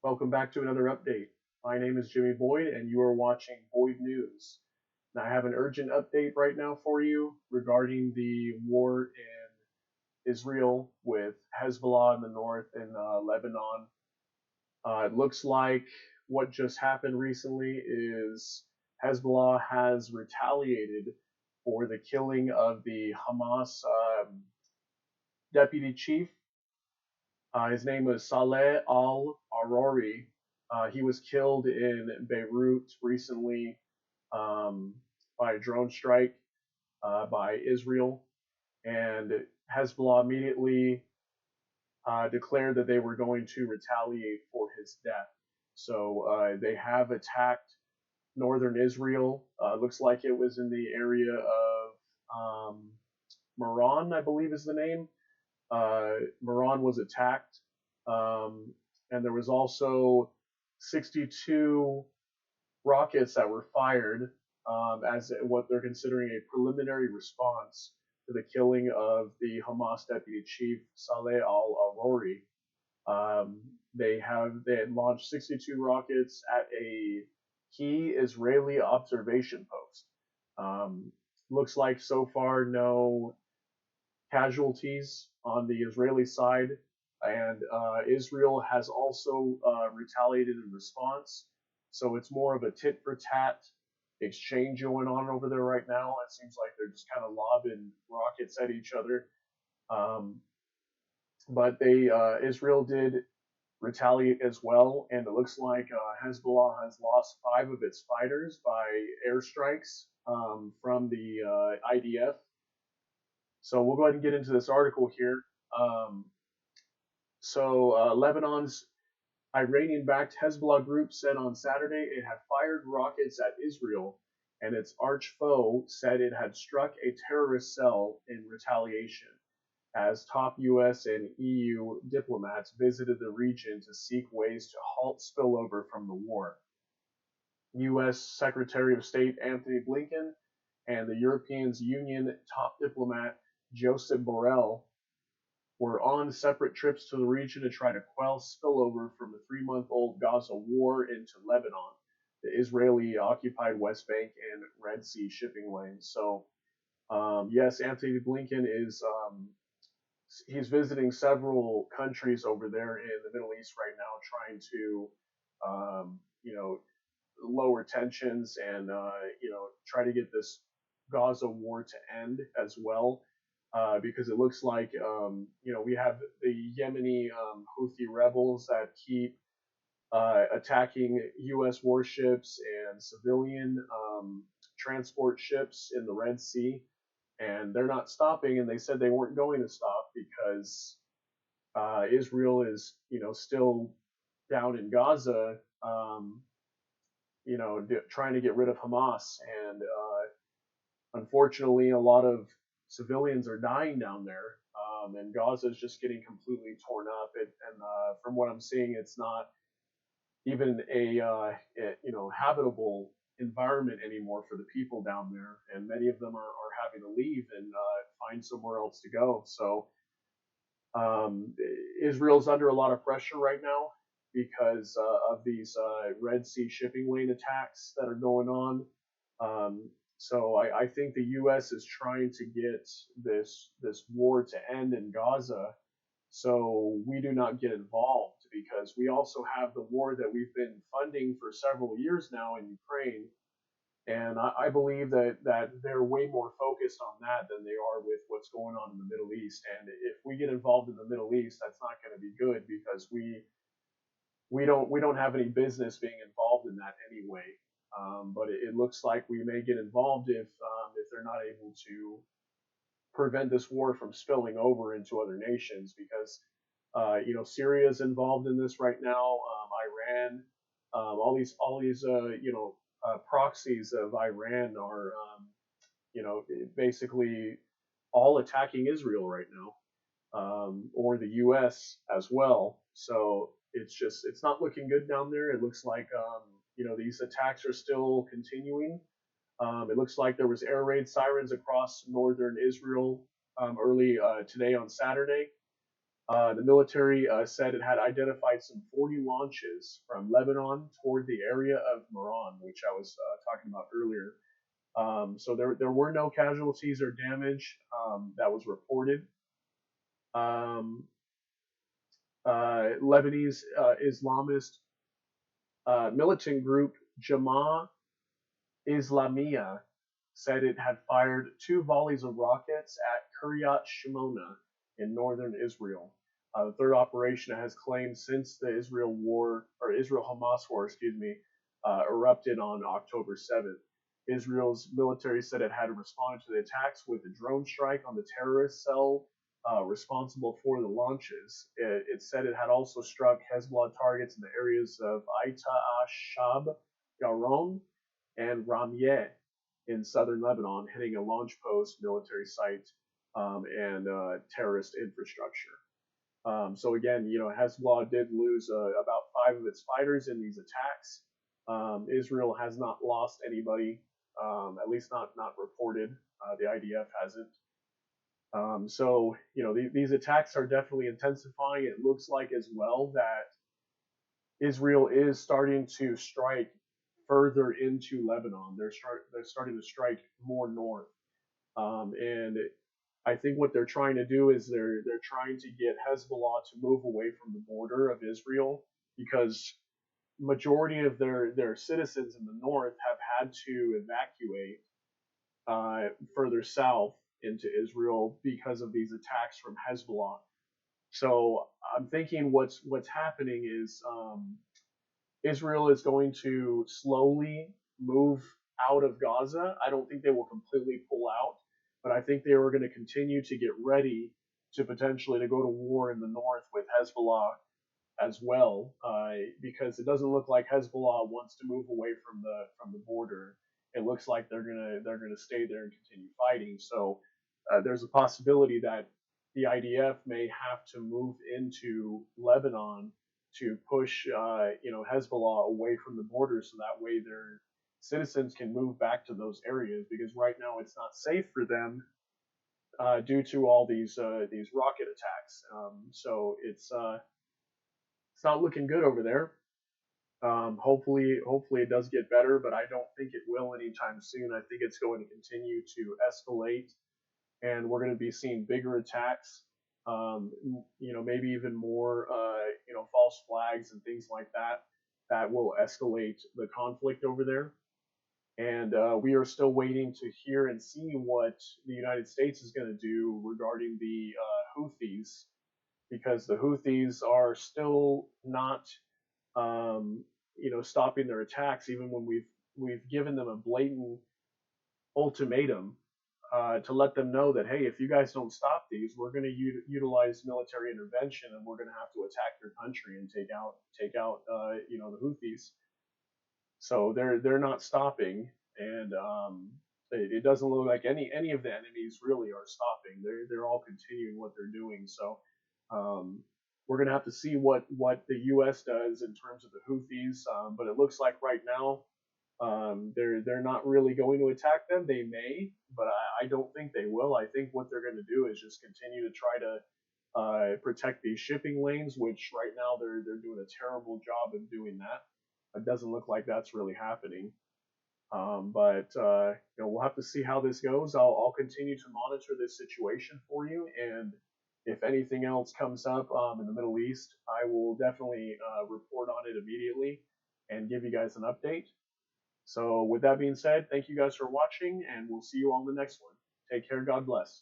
Welcome back to another update. My name is Jimmy Boyd, and you are watching Boyd News. Now, I have an urgent update right now for you regarding the war in Israel with Hezbollah in the north and Lebanon. It looks like what just happened recently is Hezbollah has retaliated for the killing of the Hamas deputy chief. His name was Saleh al-Arori. He was killed in Beirut recently um, by a drone strike by Israel, and Hezbollah immediately declared that they were going to retaliate for his death. So they have attacked northern Israel. Looks like it was in the area of Maran, I believe is the name. Maran was attacked, and there was also 62 rockets that were fired as what they're considering a preliminary response to the killing of the Hamas deputy chief Saleh al-Arori. They had launched 62 rockets at a key Israeli observation post. Looks like so far no casualties on the Israeli side, and Israel has also retaliated in response. So it's more of a tit for tat exchange going on over there right now. It seems like they're just kind of lobbing rockets at each other. Um, but Israel did retaliate as well, and it looks like Hezbollah has lost 5 of its fighters by airstrikes from the IDF. So we'll go ahead and get into this article here. Um, Lebanon's Iranian-backed Hezbollah group said on Saturday it had fired rockets at Israel, and its arch foe said it had struck a terrorist cell in retaliation, as top US and EU diplomats visited the region to seek ways to halt spillover from the war. US Secretary of State Anthony Blinken and the European Union top diplomat Josep Borrell were on separate trips to the region to try to quell spillover from the 3-month-old Gaza war into Lebanon, the Israeli-occupied West Bank and Red Sea shipping lanes. So, yes, Anthony Blinken is he's visiting several countries over there in the Middle East right now, trying to, lower tensions and try to get this Gaza war to end as well. Because it looks like we have the Yemeni Houthi rebels that keep attacking U.S. warships and civilian transport ships in the Red Sea, and they're not stopping. And they said they weren't going to stop because Israel is still down in Gaza, trying to get rid of Hamas, and unfortunately, a lot of civilians are dying down there, and Gaza is just getting completely torn up. And from what I'm seeing, it's not even a habitable environment anymore for the people down there, and many of them are having to leave and find somewhere else to go. So um, Israel's under a lot of pressure right now because of these Red Sea shipping lane attacks that are going on. I think the U.S. is trying to get this war to end in Gaza, so we do not get involved, because we also have the war that we've been funding for several years now in Ukraine, and I believe that they're way more focused on that than they are with what's going on in the Middle East. And if we get involved in the Middle East, that's not going to be good, because we don't have any business being involved in that anyway. But it looks like we may get involved if they're not able to prevent this war from spilling over into other nations, because Syria is involved in this right now. Iran, all these proxies of Iran are basically all attacking Israel right now, or the U.S. as well. So it's not looking good down there. It looks like these attacks are still continuing. It looks like there was air raid sirens across northern Israel early today on Saturday. The military said it had identified some 40 launches from Lebanon toward the area of Meron, which I was talking about earlier. So there were no casualties or damage that was reported. Um, Lebanese Islamist militant group Jama Islamiyah said it had fired 2 volleys of rockets at Kiryat Shimona in northern Israel. The third operation has claimed since the Israel-Hamas war, erupted on October 7th. Israel's military said it had responded to the attacks with a drone strike on the terrorist cell responsible for the launches. It said it had also struck Hezbollah targets in the areas of Aita Ashab, Yaron, and Ramyeh in southern Lebanon, hitting a launch post, military site, and terrorist infrastructure. So again, Hezbollah did lose about 5 of its fighters in these attacks. Israel has not lost anybody, at least not reported. The IDF hasn't. So these attacks are definitely intensifying. It looks like as well that Israel is starting to strike further into Lebanon. They're starting to strike more north, and I think what they're trying to do is they're trying to get Hezbollah to move away from the border of Israel, because majority of their citizens in the north have had to evacuate further south into Israel because of these attacks from Hezbollah. So I'm thinking what's happening is Israel is going to slowly move out of Gaza. I don't think they will completely pull out, but I think they are going to continue to get ready to potentially to go to war in the north with Hezbollah as well, because it doesn't look like Hezbollah wants to move away from the border. It looks like they're gonna stay there and continue fighting. So there's a possibility that the IDF may have to move into Lebanon to push Hezbollah away from the border, so that way their citizens can move back to those areas, because right now it's not safe for them due to all these rocket attacks. So it's not looking good over there. Hopefully it does get better, but I don't think it will anytime soon. I think it's going to continue to escalate, and we're going to be seeing bigger attacks. Maybe even more, false flags and things like that that will escalate the conflict over there. And we are still waiting to hear and see what the United States is going to do regarding the Houthis, because the Houthis are still not stopping their attacks, even when we've given them a blatant ultimatum to let them know that, hey, if you guys don't stop these, we're going to utilize military intervention, and we're going to have to attack your country and take out the Houthis. So they're not stopping, and it doesn't look like any of the enemies really are stopping. They're all continuing what they're doing. So um, we're going to have to see what the U.S. does in terms of the Houthis, but it looks like right now they're not really going to attack them. They may, but I don't think they will. I think what they're going to do is just continue to try to protect these shipping lanes, which right now they're doing a terrible job of doing that. It doesn't look like that's really happening. But we'll have to see how this goes. I'll continue to monitor this situation for you, and if anything else comes up in the Middle East, I will definitely report on it immediately and give you guys an update. So with that being said, thank you guys for watching, and we'll see you on the next one. Take care. God bless.